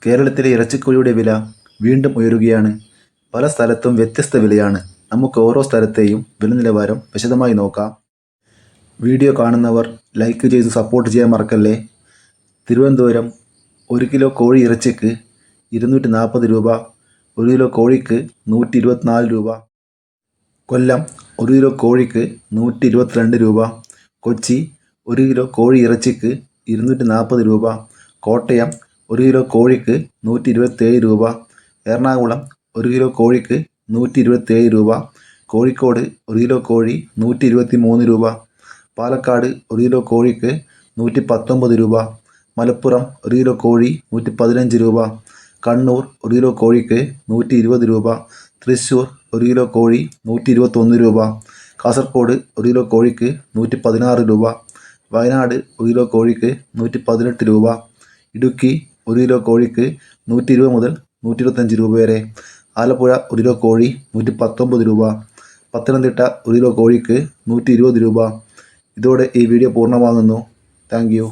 കേരളത്തിലെ ഇറച്ചിക്കോഴിയുടെ വില വീണ്ടും ഉയരുകയാണ്. പല സ്ഥലത്തും വ്യത്യസ്ത വിലയാണ്. നമുക്ക് ഓരോ സ്ഥലത്തെയും വില നിലവാരം വിശദമായി നോക്കാം. വീഡിയോ കാണുന്നവർ ലൈക്ക് ചെയ്ത് സപ്പോർട്ട് ചെയ്യാൻ മറക്കല്ലേ. തിരുവനന്തപുരം 1 കിലോ കോഴി ഇറച്ചിക്ക് 240 രൂപ, 1 കിലോ കോഴിക്ക് 124 രൂപ. കൊല്ലം 1 കിലോ കോഴിക്ക് 122 രൂപ. കൊച്ചി 1 കിലോ കോഴി ഇറച്ചിക്ക് 240 രൂപ. കോട്ടയം 1 കിലോ കോഴിക്ക് 127 രൂപ. എറണാകുളം 1 കിലോ കോഴിക്ക് 127 രൂപ. കോഴിക്കോട് 1 കിലോ കോഴി 123 രൂപ. പാലക്കാട് 1 കിലോ കോഴിക്ക് 119 രൂപ. മലപ്പുറം 1 കിലോ കോഴി 115 രൂപ. കണ്ണൂർ 1 കിലോ കോഴിക്ക് 120 രൂപ. തൃശ്ശൂർ 1 കിലോ കോഴി 121 രൂപ. കാസർഗോഡ് 1 കിലോ കോഴിക്ക് 116 രൂപ. വയനാട് 1 കിലോ കോഴിക്ക് 118 രൂപ. ഇടുക്കി 1 കിലോ കോഴിക്ക് 120 മുതൽ 125 രൂപ വരെ. ആലപ്പുഴ 1 കിലോ കോഴി 119 രൂപ. പത്തനംതിട്ട 1 കിലോ കോഴിക്ക് 120 രൂപ. ഇതോടെ ഈ വീഡിയോ പൂർണ്ണമാകുന്നു. Thank you.